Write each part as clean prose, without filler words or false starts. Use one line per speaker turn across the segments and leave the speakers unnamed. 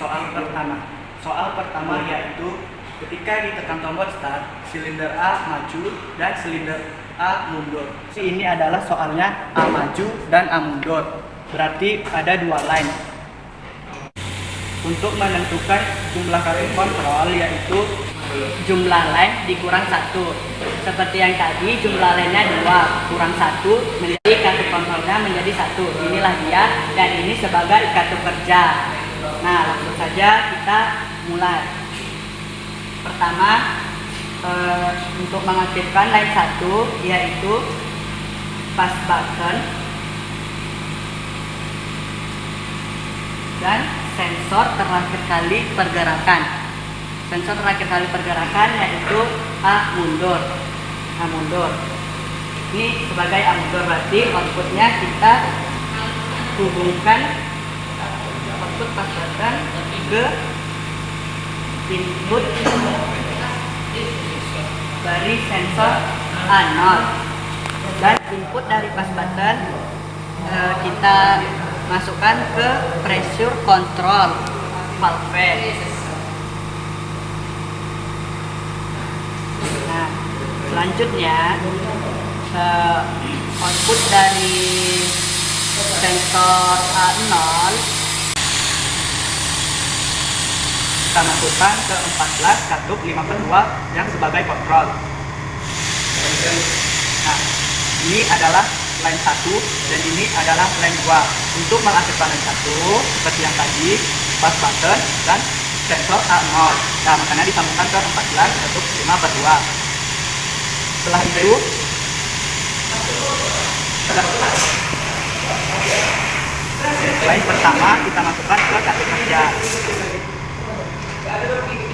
soal pertama. Soal pertama yaitu ketika ditekan tombol start, silinder A maju dan silinder A mundur. Ini adalah soalnya A maju dan A mundur. Berarti ada dua line. Untuk menentukan jumlah kartu kontrol yaitu jumlah line dikurang 1. Seperti yang tadi jumlah line-nya 2 kurang 1 menjadi kartu kontrolnya menjadi 1. Inilah dia, dan ini sebagai kartu kerja. Nah, langsung saja kita mulai. Pertama, untuk mengaktifkan line 1 yaitu fast button dan sensor terakhir kali pergerakan. Sensor terakhir kali pergerakan yaitu A mundur. A mundur. Ini sebagai A mundur, berarti outputnya kita hubungkan output fast button ke input dari sensor A0, dan input dari fast button kita masukkan ke pressure control valve. Nah, selanjutnya output dari sensor A0 kita masukkan ke 14 katup 5/2 yang sebagai kontrol. Nah, ini adalah line 1 dan ini adalah line 2. Untuk mengaktifkan line 1 seperti yang tadi, fast button dan sensor A0. Nah, makanya disambungkan ke 14 katup 5/2. Setelah itu line pertama kita masukkan ke kartu kerja.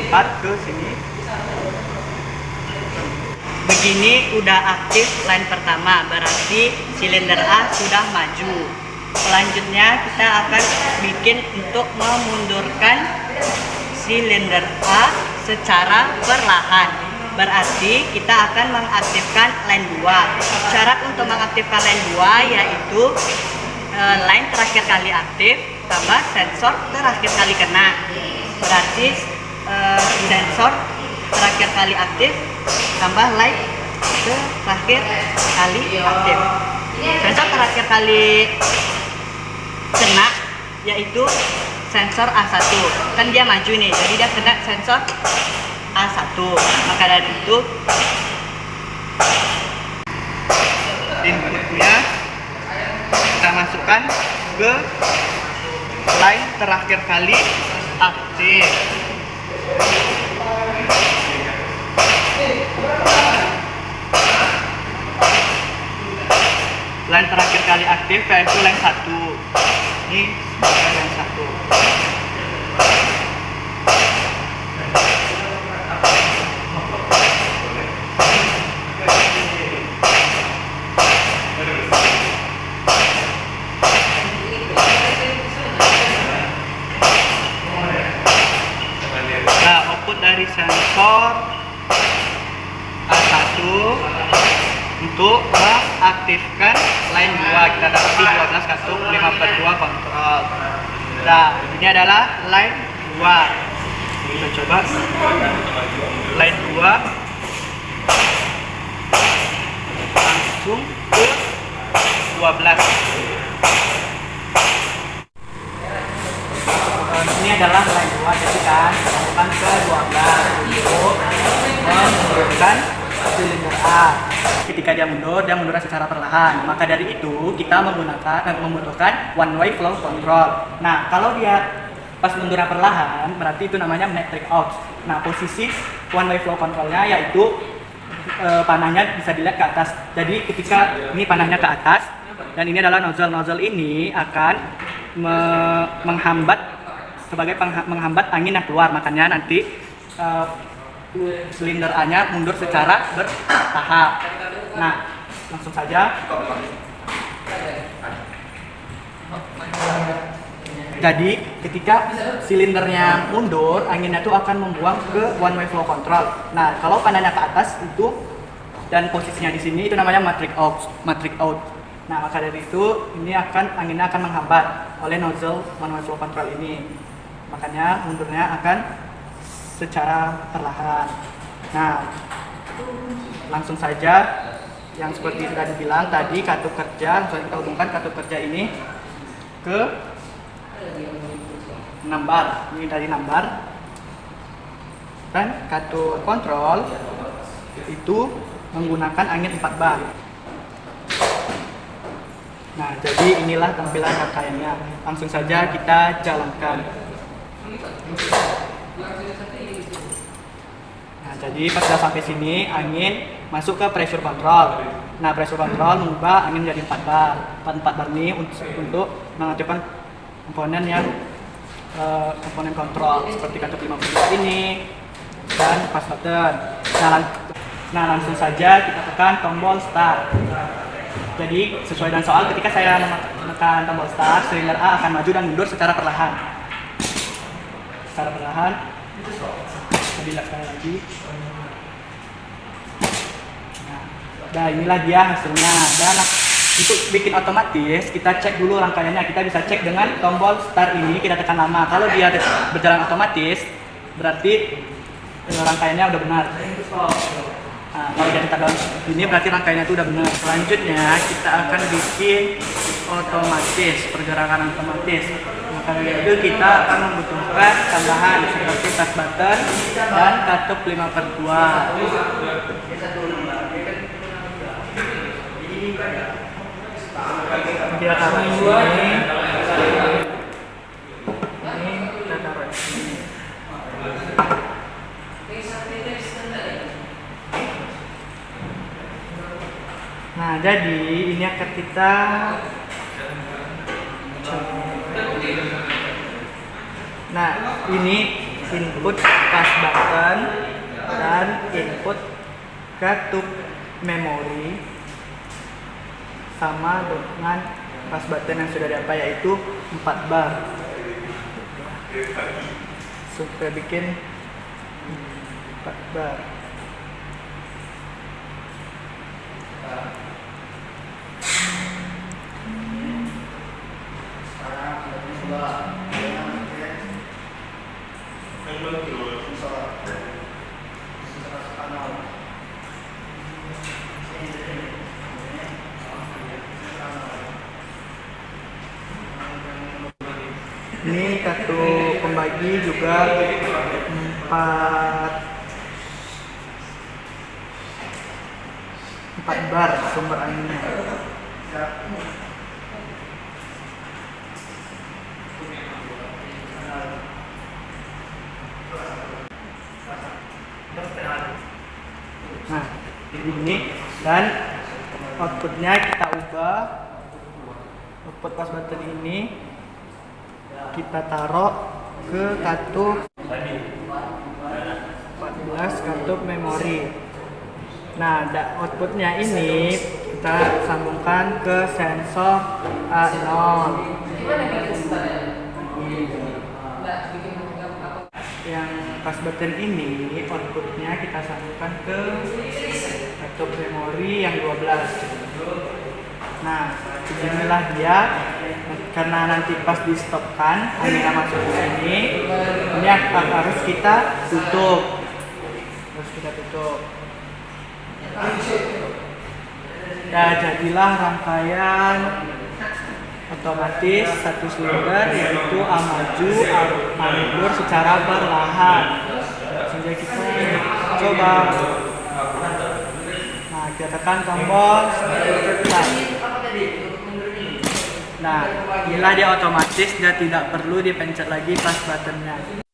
4 ke sini. Begini udah aktif line pertama, berarti silinder A sudah maju. Selanjutnya kita akan bikin untuk memundurkan silinder A secara perlahan. Berarti kita akan mengaktifkan line 2. Syarat untuk mengaktifkan line 2 yaitu line terakhir kali aktif tambah sensor terakhir kali kena. Berarti sensor terakhir kali aktif tambah line terakhir kali aktif. Sensor terakhir kali kena yaitu sensor A1. Kan dia maju nih, jadi dia kena sensor A1. Maka dari itu inputnya kita masukkan ke line terakhir kali aktif. Line terakhir kali aktif yaitu line 1. Ini sebagai line 1. Nah, output dari sensor A1 untuk mengaktifkan line 2 kita dapati 12 katup 5/2 kontrol. Nah, ini adalah line 2. Kita coba line 2 langsung ke 12. Ini adalah line 2, jadi kan kita masukkan ke 12 untuk memundurkan silinder A. Ketika dia mundur secara perlahan. Maka dari itu kita membutuhkan one way flow control. Nah, kalau dia pas mundurnya perlahan, berarti itu namanya matrix out. Nah, posisi one way flow controlnya yaitu panahnya bisa dilihat ke atas. Jadi ketika ini panahnya ke atas dan ini adalah nozzle ini akan menghambat menghambat angin yang keluar. Makanya nanti silinder A-nya mundur secara bertahap. Nah, langsung saja. Jadi ketika silindernya mundur, anginnya itu akan membuang ke one way flow control. Nah, kalau panahnya ke atas itu dan posisinya di sini itu namanya matrix out. Nah, maka dari itu ini anginnya akan menghambat oleh nozzle one way flow control ini.
makanya mundurnya akan secara perlahan. Nah, langsung saja yang seperti sudah dibilang tadi, katup kerja, langsung kita hubungkan katup kerja ini ke 6 bar, ini dari 6 bar, dan katup kontrol itu menggunakan angin 4 bar. Nah, jadi inilah tampilan rangkaiannya. Langsung saja kita jalankan. Nah, jadi pas sudah sampai sini, angin masuk ke pressure control. Nah, pressure control mengubah angin menjadi 4 bar. 4 bar ini untuk mengaktifkan komponen yang komponen kontrol seperti katup 52 ini dan fast button. Nah, langsung saja kita tekan tombol start. Jadi sesuai dengan soal, ketika saya menekan tombol start, silinder A akan maju dan mundur secara perlahan. Secara perlahan. Saya lihat sekali lagi. Nah, inilah dia hasilnya. Dan untuk bikin otomatis, kita cek dulu rangkaiannya. Kita bisa cek dengan tombol start ini, kita tekan lama. Kalau dia berjalan otomatis, berarti rangkaiannya udah benar. Nah, kalau dia tetap dalam ini berarti rangkaiannya itu udah benar. Selanjutnya kita akan bikin otomatis, pergerakan otomatis. Maka dari itu kita akan membutuhkan tambahan seperti fast button dan katup 5/2. Dia taruh di sini. Ini kita taruh di sini. Nah, jadi ini akan kita ini input fast button dan input katup memori sama dengan fast button yang sudah diapa, yaitu 4 bar. Kita bikin 4 bar. Ini katup pembagi juga 4 bar sumber anginnya. Nah, ini dan outputnya kita ubah. Output fast button ini kita taruh ke katup 14 katup memori. Nah, outputnya ini kita sambungkan ke sensor A0. Yang fast button ini outputnya kita sambungkan ke katup memori yang 12. Nah, inilah dia. Karena nanti pas di stopkan anginnya masuk ke sini, ini harus kita tutup. Ya, jadilah rangkaian otomatis satu silinder, yaitu A maju, A mundur secara perlahan. Sehingga kita coba. Nah, kita tekan tombol start. Nah, inilah dia otomatis, dia tidak perlu dipencet lagi fast buttonnya.